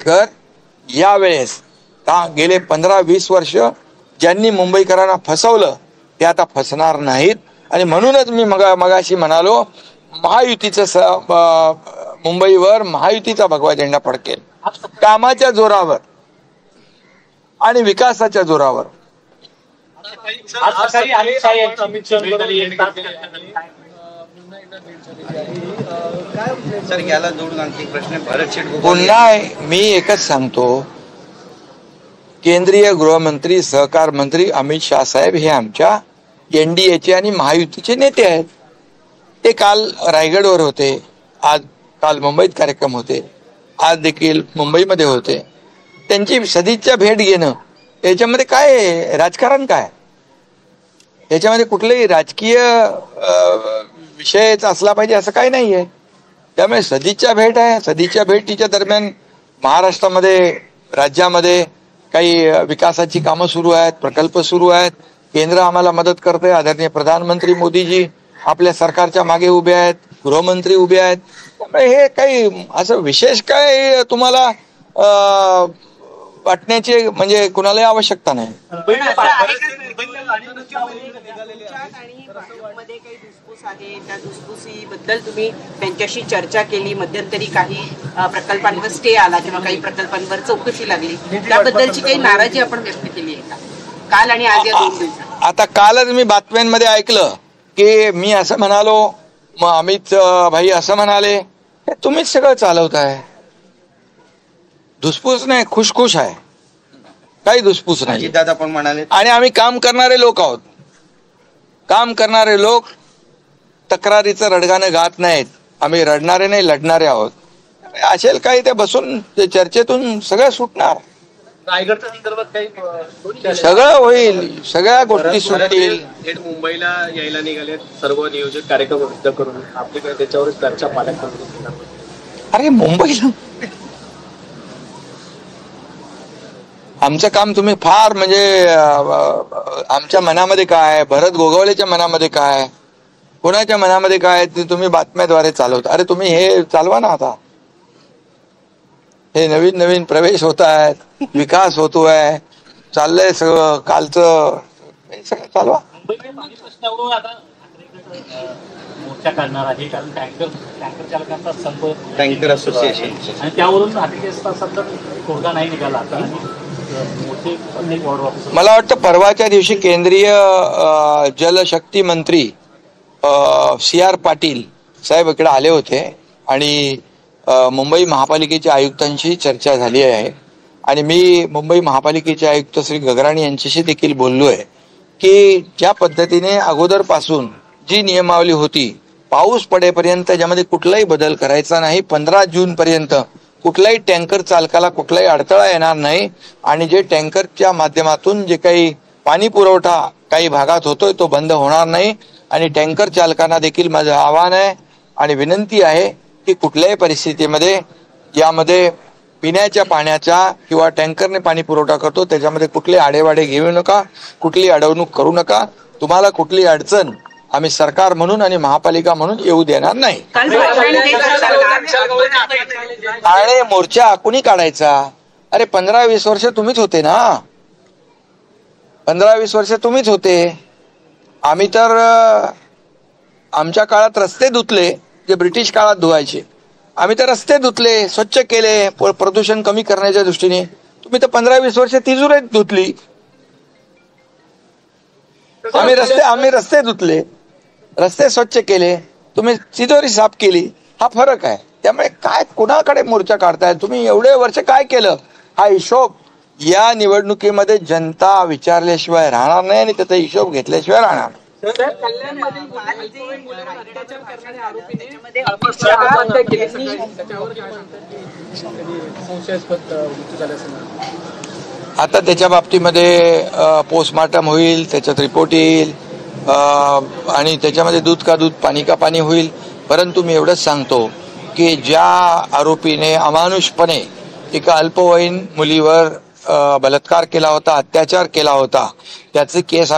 तर यावेळेस गेले 15-20 वर्ष ज्यांनी मुंबईकरांना फसवलं ते आता फसणार नाहीत. आणि म्हणूनच मी मगाशी म्हणालो महायुतीचं मुंबईवर महायुतीचा भगवा झेंडा फडकेल, कामाच्या जोरावर आणि विकासाच्या जोरावर. सर याला जोडून आणखी प्रश्न भरत शेठ पुन्हा मी एकच सांगतो, केंद्रीय गृहमंत्री सहकार मंत्री अमित शाह साहेब हे आमच्या एनडीएचे आणि महायुतीचे नेते आहेत. ते काल रायगडवर होते, काल मुंबईत कार्यक्रम होते, आज देखील मुंबईमध्ये होते. त्यांची सदिच्छा भेट घेणं याच्यामध्ये काय राजकारण, काय याच्यामध्ये कुठलंही राजकीय विषयच असला पाहिजे असं काही नाहीये. त्यामुळे सदिच्छा भेट आहे. सदिच्छा भेटीच्या दरम्यान महाराष्ट्रामध्ये राज्यामध्ये काही विकासाची कामं सुरू आहेत, प्रकल्प सुरू आहेत. केंद्र आम्हाला मदत करते. आदरणीय प्रधानमंत्री मोदीजी आपल्या सरकारच्या मागे उभे आहेत, गृहमंत्री उभे आहेत. त्यामुळे हे काही असं विशेष काय तुम्हाला वाटण्याची म्हणजे कुणालाही आवश्यकता नाही. त्या धुसफुसीबद्दल तुम्ही त्यांच्याशी चर्चा केली, मध्यंतरी काही प्रकल्पांवर स्टे आला किंवा काही प्रकल्पांवर चौकशी लागली, त्याबद्दलची काही नाराजी आपण व्यक्त केली आहे का काल आणि आज या 2 दिवसात? आता कालच मी बातम्यांमध्ये ऐकलं की मी असं म्हणालो, मग अमित भाई असं म्हणाले. तुम्हीच सगळं चालवताय. धुसफूस नाही, खुशखुश आहे, काही धुसफूस नाही. दादा पण म्हणाले आणि आम्ही काम करणारे लोक आहोत. काम करणारे लोक तक्रारीचं रडगाणं गात नाहीत. आम्ही रडणारे नाही, लढणारे आहोत. असेल काही ते बसून चर्चेतून सगळं सुटणार. रायगडच्या संदर्भात काही सगळं होईल, सगळ्या गोष्टी सुटतील. थेट मुंबईला यायला निघाले सर्व नियोजित कार्यक्रम रद्द करून. आपली काय त्याच्यावर चर्चा पालक अरे मुंबईला आमचं काम तुम्ही फार म्हणजे आमच्या मनामध्ये काय, भरत गोगावलेच्या मनामध्ये काय, कोणाच्या मनामध्ये काय ते तुम्ही बातम्याद्वारे चालवता. अरे तुम्ही हे चालवा ना. आता हे नवीन नवीन प्रवेश होत आहेत, विकास होतोय, चाललंय सगळं कालचं, हे सगळं चालवा. मोर्चा काढणार आहे कारण टँकर चालकांचा संप, टँकर असोसिएशन, आणि त्यावरून तोडगा नाही निघाला. आता मला वाटतं परवाच्या दिवशी केंद्रीय जलशक्ती मंत्री CR पाटील साहेब इकडे आले होते आणि मुंबई महापालिकेच्या आयुक्तांशी चर्चा झाली आहे. आणि मी मुंबई महापालिकेचे आयुक्त श्री गगराणी यांच्याशी देखील बोललोय की ज्या पद्धतीने अगोदरपासून जी नियमावली होती, पाऊस पडेपर्यंत त्याच्यामध्ये कुठलाही बदल करायचा नाही, 15 जून पर्यंत कुठलाही टँकर चालकाला कुठलाही अडथळा येणार नाही. आणि जे टँकरच्या माध्यमातून जे काही पाणी पुरवठा काही भागात होतोय तो बंद होणार नाही. आणि टँकर चालकांना देखील माझं आव्हान आहे आणि विनंती आहे की कुठल्याही परिस्थितीमध्ये यामध्ये पिण्याच्या पाण्याचा किंवा टँकरने पाणी पुरवठा करतो त्याच्यामध्ये कुठले आडेवाडे घेऊ नका, कुठली अडवणूक करू नका. तुम्हाला कुठली अडचण आम्ही सरकार म्हणून आणि महापालिका म्हणून येऊ देणार नाही. आणि मोर्चा कुणी काढायचा? अरे 15-20 वर्ष तुम्हीच होते ना, 15-20 वर्ष तुम्हीच होते. आम्ही तर आमच्या काळात रस्ते धुतले जे ब्रिटिश काळात धुवायचे. आम्ही तर रस्ते धुतले, स्वच्छ केले प्रदूषण कमी करण्याच्या दृष्टीने. तुम्ही तर 15-20 वर्ष तिजोरीत धुतली. आम्ही रस्ते धुतले, रस्ते स्वच्छ केले, तुम्ही तिजोरी साफ केली. हा फरक आहे. त्यामुळे काय कुणाकडे मोर्चा काढताय तुम्ही? एवढे वर्ष काय केलं हा हिशोब या निवडणुकीमध्ये जनता विचारल्याशिवाय राहणार नाही आणि त्याचा हिशोब घेतल्याशिवाय राहणार. आता त्याच्या बाबतीमध्ये पोस्टमार्टम होईल, त्याच्यात रिपोर्ट येईल आणि त्याच्यामध्ये दूध का दूध पाणी का पाणी होईल. परंतु मी एवढंच सांगतो की ज्या आरोपीने अमानुषपणे एका अल्पवयीन मुलीवर बलात्कार केला होता, अत्याचार केला होता, त्याचे केस